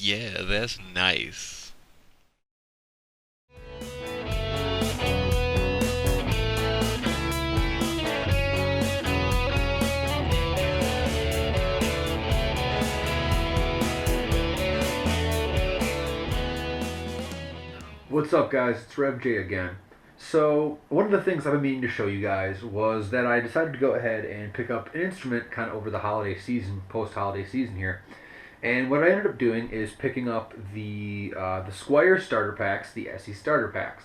Yeah, that's nice. What's up, guys? It's Rev J again. So, one of the things I've been meaning to show you guys was that I decided to go ahead and pick up an instrument kind of over the holiday season, post-holiday season here. And what I ended up doing is picking up the Squier starter packs, the SE starter packs.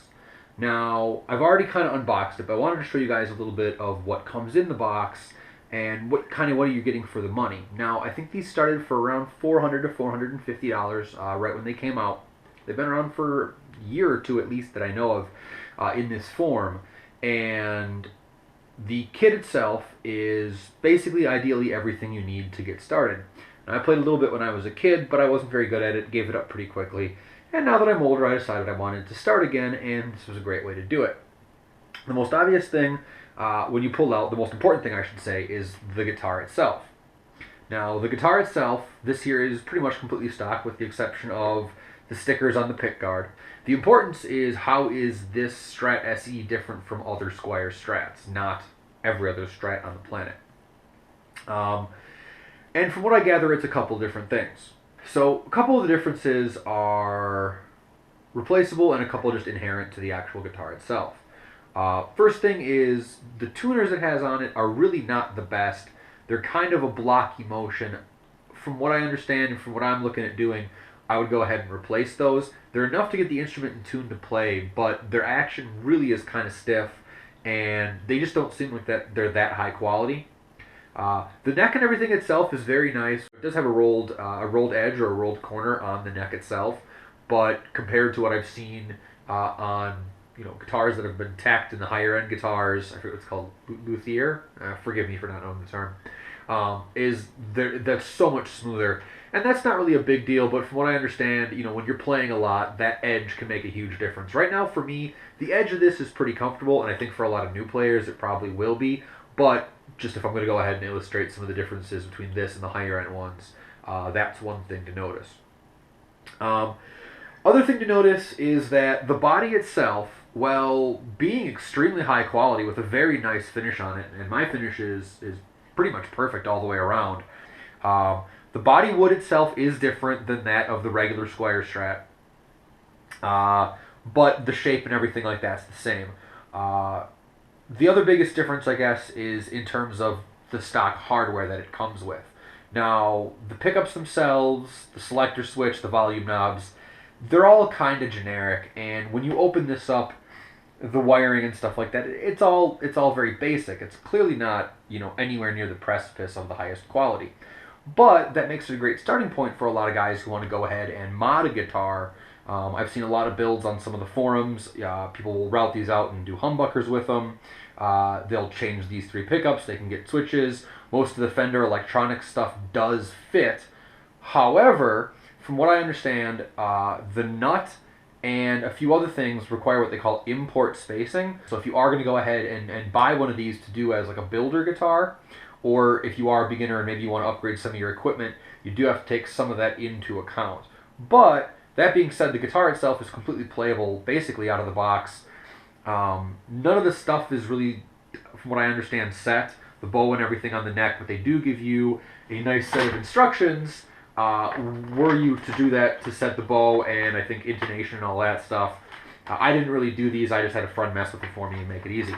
Now, I've already kind of unboxed it, but I wanted to show you guys a little bit of what comes in the box and what are you getting for the money. Now, I think these started for around $400 to $450 right when they came out. They've been around for a year or two at least that I know of in this form, and the kit itself is basically ideally everything you need to get started. Now, I played a little bit when I was a kid, but I wasn't very good at it, gave it up pretty quickly, and now that I'm older I decided I wanted to start again, and this was a great way to do it. The most obvious thing when you pull out, the most important thing I should say, is the guitar itself. Now, the guitar itself, this here is pretty much completely stock with the exception of the stickers on the pick guard. The importance is how is this Strat SE different from other Squier Strats, not every other Strat on the planet. And from what I gather, it's a couple different things. So a couple of the differences are replaceable and a couple just inherent to the actual guitar itself. First thing is the tuners it has on it are really not the best. They're kind of a blocky motion. From what I understand and from what I'm looking at doing, I would go ahead and replace those. They're enough to get the instrument in tune to play, but their action really is kind of stiff, and they just don't seem like that they're that high quality. The neck and everything itself is very nice. It does have a rolled edge or a rolled corner on the neck itself, but compared to what I've seen on guitars that have been tacked in the higher end guitars, I forget what it's called, luthier. Forgive me for not knowing the term. That's so much smoother, and that's not really a big deal. But from what I understand, when you're playing a lot, that edge can make a huge difference. Right now, for me, the edge of this is pretty comfortable, and I think for a lot of new players, it probably will be. But just if I'm going to go ahead and illustrate some of the differences between this and the higher end ones, that's one thing to notice. Other thing to notice is that the body itself, well, being extremely high quality with a very nice finish on it, and my finish is pretty much perfect all the way around. The body wood itself is different than that of the regular Squier Strat, but the shape and everything like that's the same. The other biggest difference, I guess, is in terms of the stock hardware that it comes with. Now, the pickups themselves, the selector switch, the volume knobs, they're all kind of generic, and when you open this up, the wiring and stuff like that, it's all very basic. It's clearly not, anywhere near the precipice of the highest quality. But that makes it a great starting point for a lot of guys who want to go ahead and mod a guitar. I've seen a lot of builds on some of the forums. People will route these out and do humbuckers with them. They'll change these three pickups. They can get switches. Most of the Fender electronic stuff does fit. However, from what I understand, the nut and a few other things require what they call import spacing. So if you are going to go ahead and buy one of these to do as like a builder guitar, or if you are a beginner and maybe you want to upgrade some of your equipment, you do have to take some of that into account. But that being said, the guitar itself is completely playable basically out of the box. None of the stuff is really, from what I understand, set. The bow and everything on the neck, but they do give you a nice set of instructions were you to do that, to set the bow and I think intonation and all that stuff. I didn't really do these, I just had a friend mess with it for me and make it easy.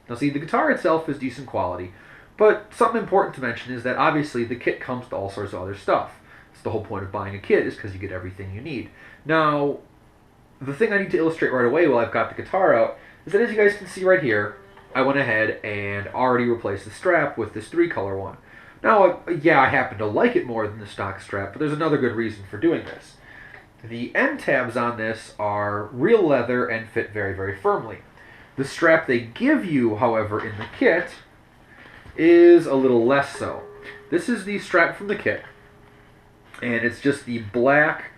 Now see, the guitar itself is decent quality, but something important to mention is that obviously the kit comes with all sorts of other stuff. It's the whole point of buying a kit, is because you get everything you need. Now, the thing I need to illustrate right away while I've got the guitar out is that, as you guys can see right here, I went ahead and already replaced the strap with this 3-color one. Now, yeah, I happen to like it more than the stock strap, but there's another good reason for doing this. The end tabs on this are real leather and fit very, very firmly. The strap they give you, however, in the kit is a little less so. This is the strap from the kit, and it's just the black,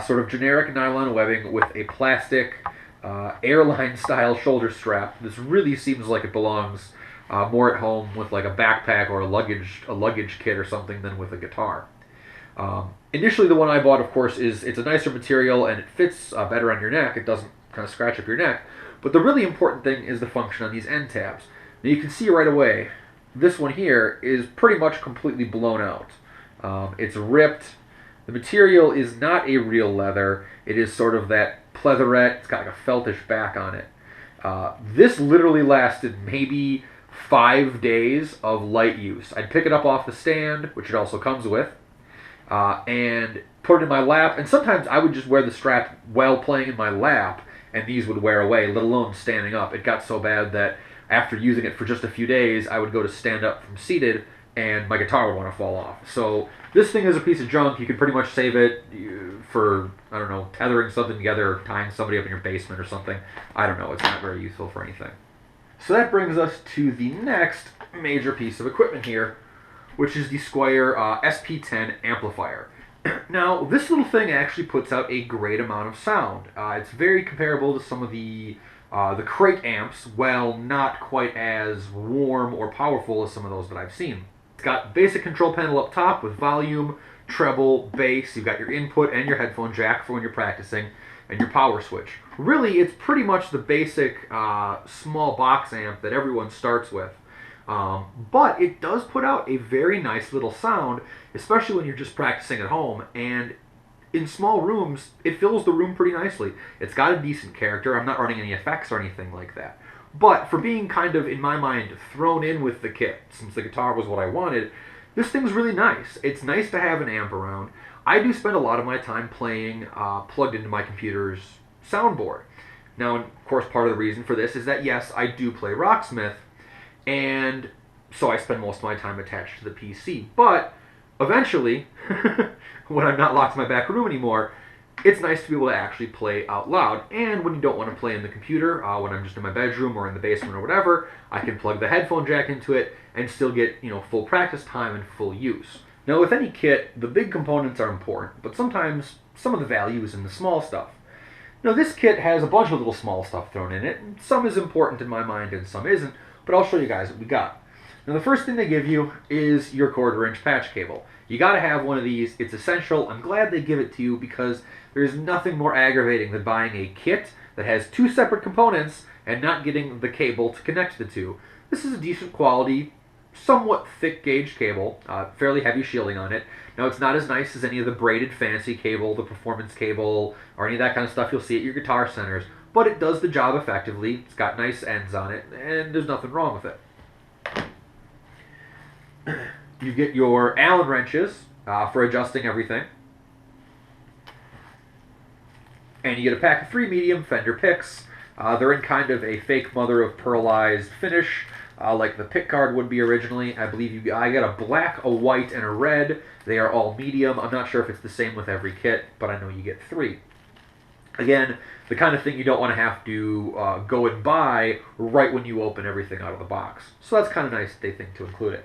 sort of generic nylon webbing with a plastic airline-style shoulder strap. This really seems like it belongs more at home with like a backpack or a luggage kit or something than with a guitar. Initially, the one I bought, of course, it's a nicer material and it fits better on your neck. It doesn't kind of scratch up your neck. But the really important thing is the function on these end tabs. Now you can see right away, this one here is pretty much completely blown out. It's ripped. The material is not a real leather. It is sort of that pleatherette. It's got like a feltish back on it. This literally lasted maybe 5 days of light use. I'd pick it up off the stand, which it also comes with, and put it in my lap. And sometimes I would just wear the strap while playing in my lap, and these would wear away, let alone standing up. It got so bad that after using it for just a few days, I would go to stand up from seated, and my guitar would want to fall off. So this thing is a piece of junk. You can pretty much save it for, I don't know, tethering something together, or tying somebody up in your basement or something. I don't know. It's not very useful for anything. So that brings us to the next major piece of equipment here, which is the Squier SP-10 amplifier. Now, this little thing actually puts out a great amount of sound. It's very comparable to some of the crate amps, while not quite as warm or powerful as some of those that I've seen. It's got basic control panel up top with volume, treble, bass. You've got your input and your headphone jack for when you're practicing, and your power switch. Really, it's pretty much the basic small box amp that everyone starts with. But it does put out a very nice little sound, especially when you're just practicing at home. And in small rooms, it fills the room pretty nicely. It's got a decent character. I'm not running any effects or anything like that. But for being kind of, in my mind, thrown in with the kit, since the guitar was what I wanted, this thing's really nice. It's nice to have an amp around. I do spend a lot of my time playing plugged into my computer's soundboard. Now, of course, part of the reason for this is that, yes, I do play Rocksmith, and so I spend most of my time attached to the PC. But eventually, when I'm not locked in my back room anymore, it's nice to be able to actually play out loud. And when you don't want to play in the computer, when I'm just in my bedroom or in the basement or whatever, I can plug the headphone jack into it and still get, full practice time and full use. Now, with any kit, the big components are important, but sometimes some of the value is in the small stuff. Now, this kit has a bunch of little small stuff thrown in it, and some is important in my mind and some isn't, but I'll show you guys what we got. Now, the first thing they give you is your 1/4" patch cable. You gotta have one of these. It's essential. I'm glad they give it to you because there's nothing more aggravating than buying a kit that has 2 separate components and not getting the cable to connect the two. This is a decent quality, somewhat thick gauge cable, fairly heavy shielding on it. Now, it's not as nice as any of the braided fancy cable, the performance cable, or any of that kind of stuff you'll see at your guitar centers, but it does the job effectively. It's got nice ends on it, and there's nothing wrong with it. You get your Allen wrenches for adjusting everything. And you get a pack of 3 medium Fender picks. They're in kind of a fake mother-of-pearlized finish, like the pick guard would be originally. I believe I got a black, a white, and a red. They are all medium. I'm not sure if it's the same with every kit, but I know you get 3. Again, the kind of thing you don't want to have to go and buy right when you open everything out of the box. So that's kind of nice they think to include it.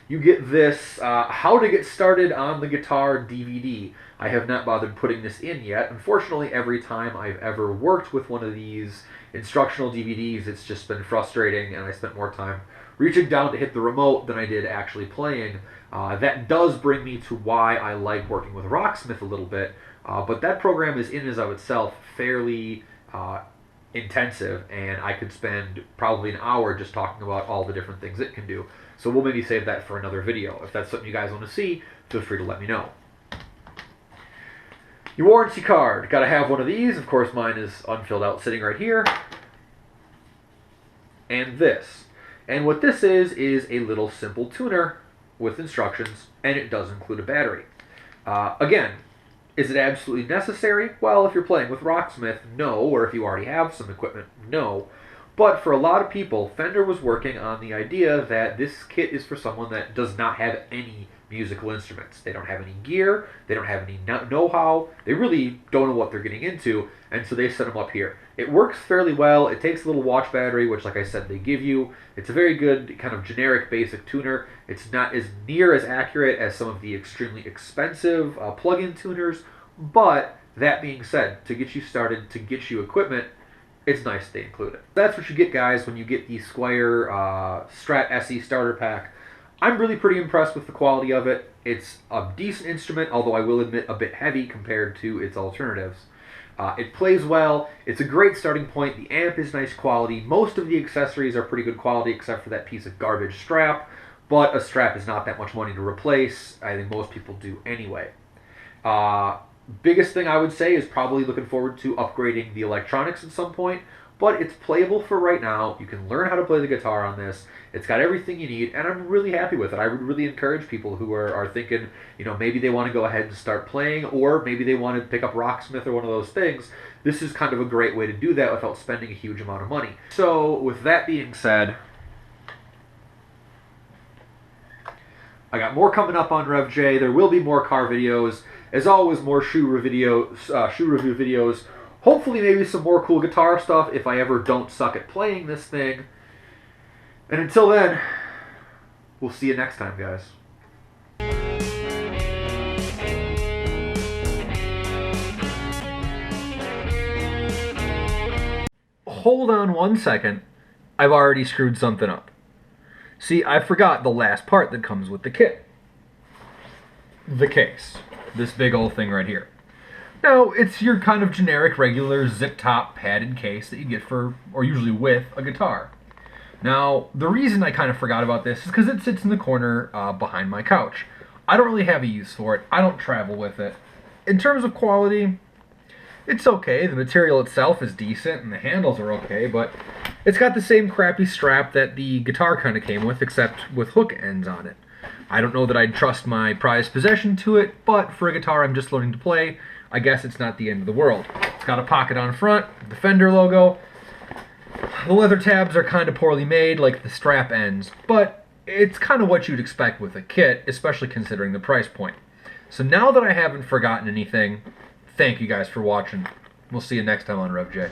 You get this How to Get Started on the Guitar DVD. I have not bothered putting this in yet. Unfortunately, every time I've ever worked with one of these instructional DVDs, it's just been frustrating, and I spent more time reaching down to hit the remote than I did actually playing. That does bring me to why I like working with Rocksmith a little bit, but that program is in and of itself fairly intensive, and I could spend probably an hour just talking about all the different things it can do. So we'll maybe save that for another video. If that's something you guys want to see, feel free to let me know. Your warranty card. Got to have one of these. Of course, mine is unfilled out sitting right here. And this. And what this is a little simple tuner with instructions, and it does include a battery. Again, is it absolutely necessary? Well, if you're playing with Rocksmith, no. Or if you already have some equipment, no. But for a lot of people, Fender was working on the idea that this kit is for someone that does not have any musical instruments. They don't have any gear, they don't have any know-how, they really don't know what they're getting into, and so they set them up here. It works fairly well. It takes a little watch battery, which, like I said, they give you. It's a very good kind of generic basic tuner. It's not as near as accurate as some of the extremely expensive plug-in tuners, but that being said, to get you started, to get you equipment, it's nice they include it. That's what you get, guys, when you get the Squier Strat SE starter pack. I'm really pretty impressed with the quality of it. It's a decent instrument, although I will admit a bit heavy compared to its alternatives. It plays well. It's a great starting point. The amp is nice quality. Most of the accessories are pretty good quality, except for that piece of garbage strap. But a strap is not that much money to replace. I think most people do anyway. Biggest thing I would say is probably looking forward to upgrading the electronics at some point. But it's playable for right now. You can learn how to play the guitar on this. It's got everything you need, and I'm really happy with it. I would really encourage people who are thinking, maybe they want to go ahead and start playing, or maybe they want to pick up Rocksmith or one of those things. This is kind of a great way to do that without spending a huge amount of money. So, with that being said, I got more coming up on Rev J. There will be more car videos. As always, more shoe review videos. Hopefully maybe some more cool guitar stuff if I ever don't suck at playing this thing. And until then, we'll see you next time, guys. Hold on 1 second. I've already screwed something up. See, I forgot the last part that comes with the kit. The case. This big old thing right here. Now, it's your kind of generic, regular, zip-top, padded case that you get for, or usually with, a guitar. Now, the reason I kind of forgot about this is because it sits in the corner behind my couch. I don't really have a use for it. I don't travel with it. In terms of quality, it's okay. The material itself is decent, and the handles are okay, but it's got the same crappy strap that the guitar kind of came with, except with hook ends on it. I don't know that I'd trust my prized possession to it, but for a guitar I'm just learning to play, I guess it's not the end of the world. It's got a pocket on front, the Fender logo. The leather tabs are kind of poorly made, like the strap ends, but it's kind of what you'd expect with a kit, especially considering the price point. So now that I haven't forgotten anything, thank you guys for watching. We'll see you next time on Rev J.